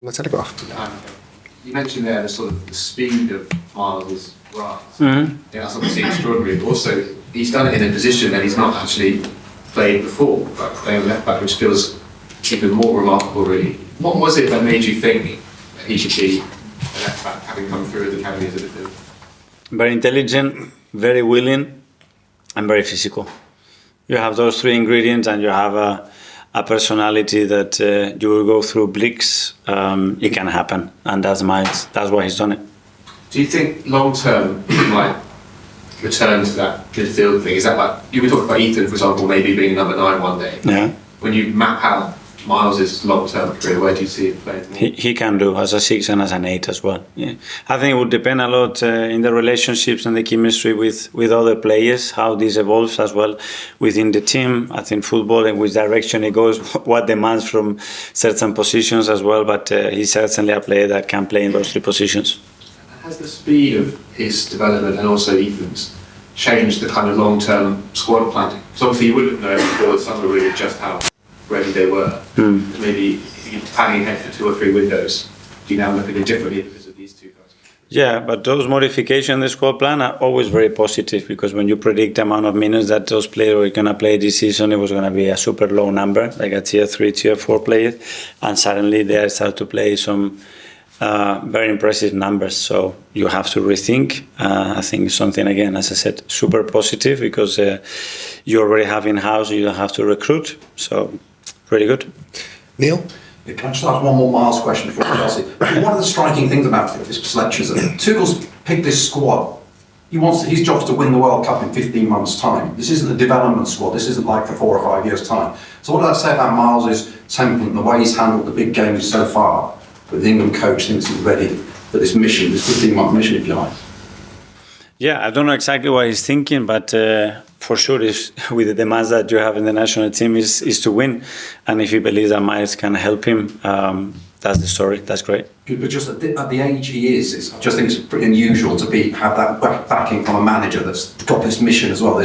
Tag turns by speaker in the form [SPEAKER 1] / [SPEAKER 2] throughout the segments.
[SPEAKER 1] La Telegraph.
[SPEAKER 2] You mentioned there the sort of the speed of Myles' rise. Yeah, that's obviously extraordinary. Also, he's done it in a position that he's not actually played before, like playing left back, which feels even more remarkable, really. What was it that made you think that he should be a left back, having come through the academy as a midfielder?
[SPEAKER 3] Very intelligent, very willing, and very physical. You have those three ingredients, and you have a personality that you will go through bricks. It can happen, and that's Myles. That's why he's done it.
[SPEAKER 2] Do you think long term he might return to that midfield thing? Is that like you were talking about Ethan, for example, maybe being number 9 one day?
[SPEAKER 3] Yeah.
[SPEAKER 2] When you map out Myles' long-term career, where do you see it playing?
[SPEAKER 3] He can do as a 6 and as an 8 as well. Yeah. I think it would depend a lot in the relationships and the chemistry with other players, how this evolves as well within the team. I think football and which direction it goes, what demands from certain positions as well. But he's certainly a player that can play in those 3 positions.
[SPEAKER 2] Has the speed of his development and also Ethan's changed the kind of long-term squad planning? Because obviously you wouldn't know before the summer really just how ready they were. Maybe if you're planning ahead for 2 or 3 windows, do you now look at it differently because of these 2 guys?
[SPEAKER 3] Yeah, but those modifications in the squad plan are always very positive, because when you predict the amount of minutes that those players were going to play this season, it was going to be a super low number, like a tier 3, tier 4 players, and suddenly they start to play some very impressive numbers. So you have to rethink. I think it's something, again, as I said, super positive, because you already have in-house, you don't have to recruit. So really good.
[SPEAKER 1] Neil?
[SPEAKER 4] Yeah, can I just ask one more Myles question before Chelsea? One of the striking things about this selection is that Tuchel's picked this squad. His job is to win the World Cup in 15 months' time. This isn't a development squad. This isn't like for 4 or 5 years' time. So what does that say about Myles' temperament and the way he's handled the big games so far? But the England coach thinks he's ready for this mission, this 15-month mission, if you like.
[SPEAKER 3] Yeah, I don't know exactly what he's thinking, but for sure, with the demands that you have in the national team, is to win. And if he believes that Myles can help him, that's the story. That's great.
[SPEAKER 4] But just at the age he is, I just think it's pretty unusual to have that backing from a manager that's got this mission as well.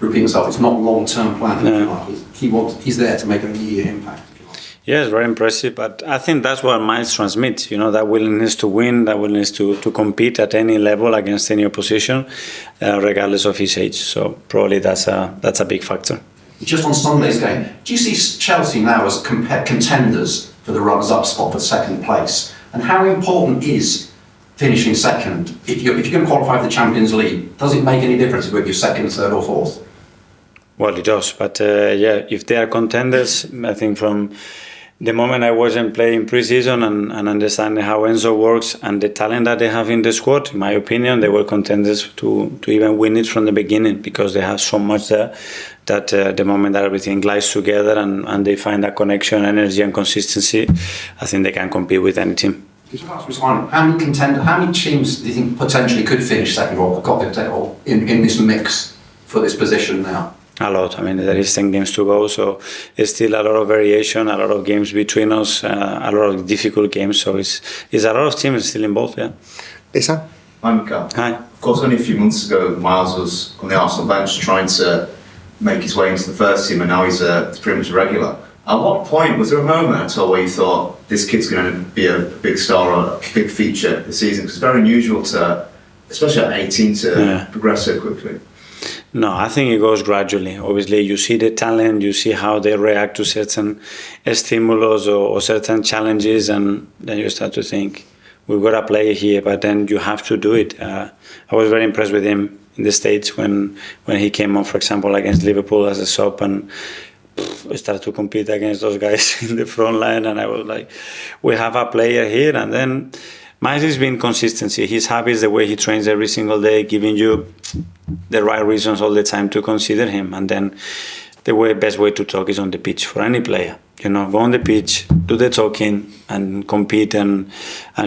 [SPEAKER 4] Repeat myself, it's not long-term planning. No. He's there to make an immediate impact.
[SPEAKER 3] Yeah, it's very impressive, but I think that's what Myles transmits, that willingness to win, that willingness to compete at any level against any opposition, regardless of his age. So probably that's a big factor.
[SPEAKER 4] Just on Sunday's game, do you see Chelsea now as contenders for the runners-up spot for 2nd place? And how important is finishing 2nd? If you're going to qualify for the Champions League, does it make any difference if you're 2nd, 3rd or 4th?
[SPEAKER 3] Well, it does, but if they are contenders, I think from the moment I wasn't playing pre-season and understanding how Enzo works and the talent that they have in the squad, in my opinion, they were contenders to even win it from the beginning, because they have so much there that the moment that everything glides together and they find that connection, energy and consistency, I think they can compete with any team.
[SPEAKER 4] How many teams do you think potentially could finish 2nd or in this mix for this position now?
[SPEAKER 3] A lot. I mean, there is 10 games to go, so it's still a lot of variation, a lot of games between us, a lot of difficult games. So it's a lot of teams still involved, yeah.
[SPEAKER 1] Isan?
[SPEAKER 5] Hi, Mikel.
[SPEAKER 3] Hi.
[SPEAKER 5] Of course, only a few months ago, Myles was on the Arsenal bench trying to make his way into the first team, and now he's pretty much a regular. At what point, was there a moment at all where you thought this kid's going to be a big star or a big feature this season? Because it's very unusual to, especially at 18, to progress so quickly.
[SPEAKER 3] No, I think it goes gradually. Obviously, you see the talent, you see how they react to certain stimulus or certain challenges, and then you start to think, we've got a player here, but then you have to do it. I was very impressed with him in the States when he came on, for example, against Liverpool as a sub, and we started to compete against those guys in the front line, and I was like, we have a player here. And then Myles has been consistency. His habits, the way he trains every single day, giving you the right reasons all the time to consider him. And then the best way to talk is on the pitch for any player. Go on the pitch, do the talking, and compete and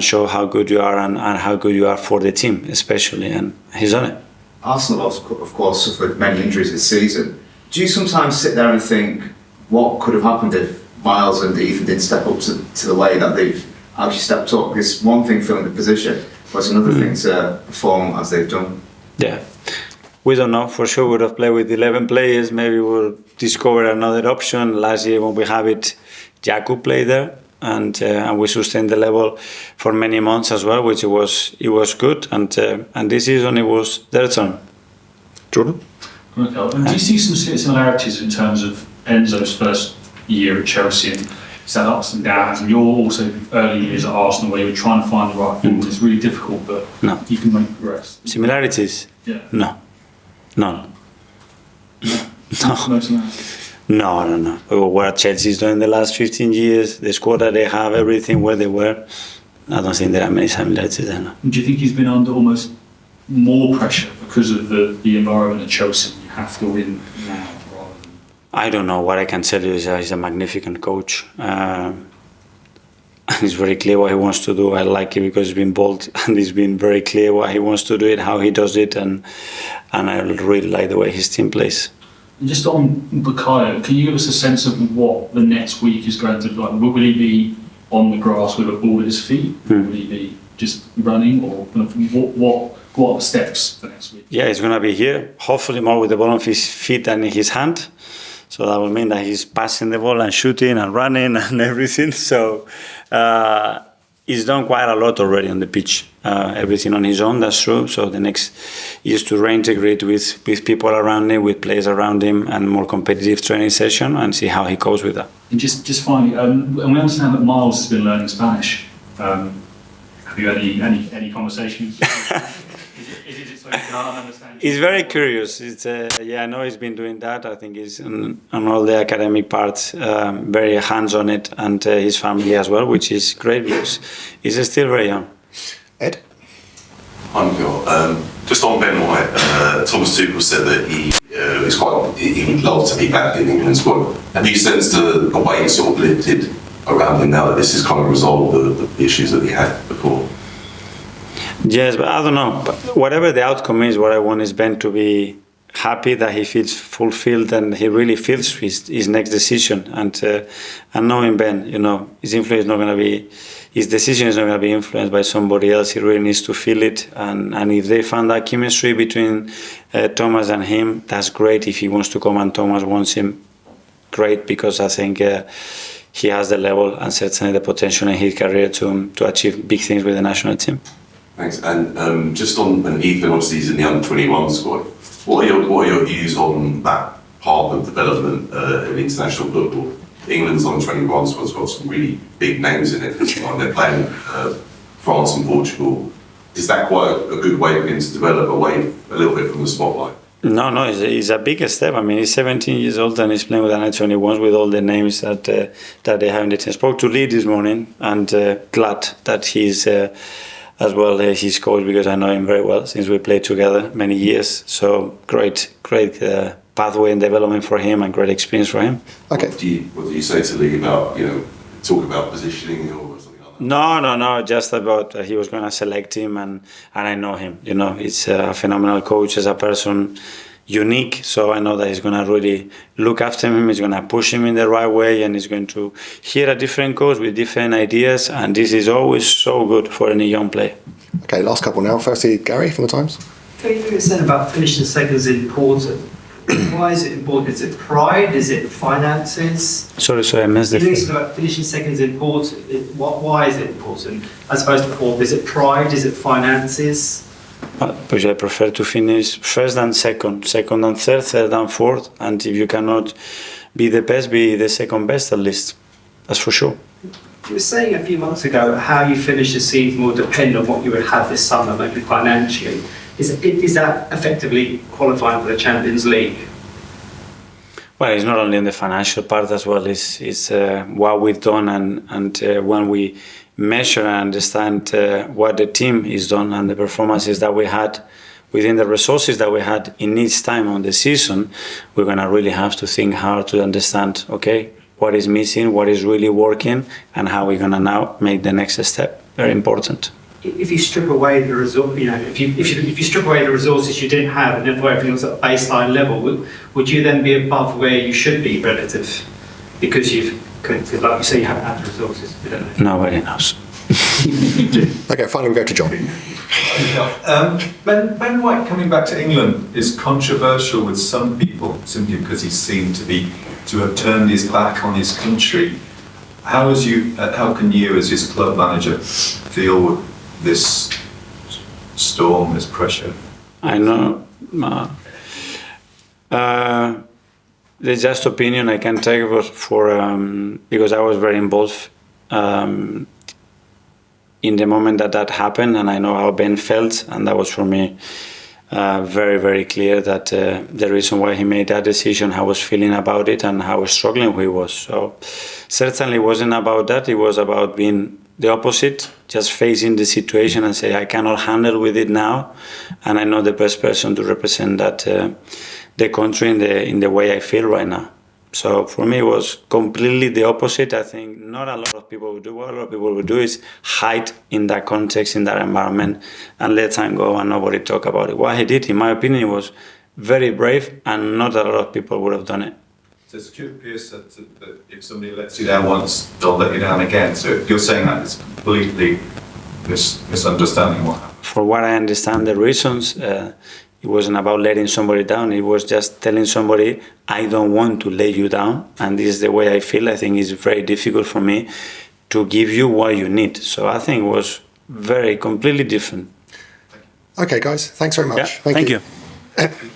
[SPEAKER 3] show how good you are and how good you are for the team, especially. And he's done it.
[SPEAKER 5] Arsenal, of course, suffered many injuries this season. Do you sometimes sit there and think, what could have happened if Myles and Ethan didn't step up to the way that they've actually stepped up? Because one thing filling the position, but it's another thing to perform as they've done.
[SPEAKER 3] Yeah. We don't know. For sure, we would have played with 11 players. Maybe we'll discover another option. Last year, when we have it, Jakub played there. and we sustained the level for many months as well, which it was good. And this season it was their turn.
[SPEAKER 1] Jordan?
[SPEAKER 6] Okay. And do you see some similarities in terms of Enzo's first year at Chelsea and he's had ups and downs, and your also early years at Arsenal where you were trying to find the right fit? It's really difficult, but
[SPEAKER 3] No.
[SPEAKER 6] you can make progress.
[SPEAKER 3] Similarities?
[SPEAKER 6] Yeah.
[SPEAKER 3] No. None.
[SPEAKER 6] No similarities.
[SPEAKER 3] No. What Chelsea's done in the last 15 years, the squad that they have, everything where they were, I don't think there are many similarities there. No.
[SPEAKER 6] Do you think he's been under almost more pressure because of the environment at Chelsea? You have to win now rather than...
[SPEAKER 3] I don't know. What I can tell you is he's a magnificent coach. And it's very clear what he wants to do. I like it because he's been bold and he's been very clear what he wants to do it, how he does it, and I really like the way his team plays.
[SPEAKER 6] And just on Bukayo, can you give us a sense of what the next week is going to look like? Will he be on the grass with a ball at his feet? Will he be just running, or kind of what are the steps for next week?
[SPEAKER 3] Yeah, he's going to be here, hopefully more with the ball on his feet than in his hand. So that will mean that he's passing the ball and shooting and running and everything. So he's done quite a lot already on the pitch. Everything on his own, that's true. So the next is to reintegrate with people around him, with players around him, and more competitive training session, and see how he copes with that.
[SPEAKER 6] And just finally, and we understand that Myles has been learning Spanish. Have you had any conversations? Is it so you can't understand?
[SPEAKER 3] He's very curious. I know he's been doing that. I think he's on all the academic parts, very hands on it, and his family as well, which is great because he's still very young.
[SPEAKER 1] Ed?
[SPEAKER 7] Hi, Mikel. Just on Ben White, Thomas Tuchel said that he would love to be back in the England squad. Have you sensed a weight sort of lifted around him now that this has kind of resolved the issues that he had before?
[SPEAKER 3] Yes, but I don't know. But whatever the outcome is, what I want is Ben to be happy, that he feels fulfilled and he really feels his next decision. And knowing Ben, his influence is not going to be, his decision is not going to be influenced by somebody else. He really needs to feel it. And if they find that chemistry between Thomas and him, that's great. If he wants to come and Thomas wants him, great, because I think he has the level and certainly the potential in his career to achieve big things with the national team.
[SPEAKER 7] Thanks. And just on Ethan, obviously he's in the under-21 squad. What are your views on that part of development in international football? England's under-21 squad's got some really big names in it. Like they're playing France and Portugal. Is that quite a good way for him to develop away a little bit from the spotlight?
[SPEAKER 3] No, it's a big step. I mean, he's 17 years old and he's playing with the under-21s with all the names that they have in the team. I spoke to Lee this morning and glad that he's as well his coach, because I know him very well since we played together many years. So great pathway and development for him and great experience for him.
[SPEAKER 1] Okay.
[SPEAKER 7] What do you say to Lee about, talk about positioning or something like that?
[SPEAKER 3] No, just about he was going to select him and I know him. It's a phenomenal coach as a person, unique. So I know that he's going to really look after him. He's going to push him in the right way, and he's going to hear a different coach with different ideas. And this is always so good for any young player.
[SPEAKER 1] Okay, last couple now. Firstly, Gary from the Times.
[SPEAKER 8] Can you said about finishing second is important? Why is it important? Is it pride? Is it finances?
[SPEAKER 3] Sorry, I missed
[SPEAKER 8] You
[SPEAKER 3] the.
[SPEAKER 8] said about finishing second is important. Why is it important? As opposed to fourth, is it pride? Is it finances?
[SPEAKER 3] Because I prefer to finish first and second and third and fourth, and if you cannot be the best, be the second best at least. That's for sure.
[SPEAKER 8] You were saying a few months ago how you finish the season will depend on what you would have this summer, maybe financially. Is that effectively qualifying for the Champions League?
[SPEAKER 3] Well, it's not only in the financial part as well. It's what we've done and when we measure and understand what the team is done and the performances that we had within the resources that we had in each time on the season, we're going to really have to think hard to understand, okay, what is missing, what is really working, and how we're going to now make the next step. Very important.
[SPEAKER 8] If you strip away the result, if you strip away the resources you didn't have, and if everything was at baseline level, would you then be above where you should be relative? Because like you say, you haven't had the resources. We don't know.
[SPEAKER 3] Nobody knows.
[SPEAKER 1] Okay, finally we go to John.
[SPEAKER 9] Ben White coming back to England is controversial with some people simply because he seemed to have turned his back on his country. how can you, as his club manager, deal with this storm, this pressure?
[SPEAKER 3] I know. The just opinion I can take was because I was very involved in the moment that happened, and I know how Ben felt, and that was for me very, very clear that the reason why he made that decision, how I was feeling about it, and how struggling he was. So certainly it wasn't about that. It was about being the opposite, just facing the situation and say, I cannot handle with it now, and I'm not the best person to represent that the country in the way I feel right now. So for me, it was completely the opposite. I think not a lot of people would do. What a lot of people would do is hide in that context, in that environment, and let time go and nobody talk about it. What he did, in my opinion, was very brave, and not a lot of people would have done it.
[SPEAKER 9] So Stuart Pearce said that if somebody lets you down once, they'll let you down again. So you're saying that it's completely misunderstanding what happened?
[SPEAKER 3] For what I understand, the reasons, it wasn't about letting somebody down. It was just telling somebody, I don't want to lay you down, and this is the way I feel. I think it's very difficult for me to give you what you need. So I think it was completely different.
[SPEAKER 1] Okay, guys, thanks very much.
[SPEAKER 3] Yeah, thank you.
[SPEAKER 8] Thank you.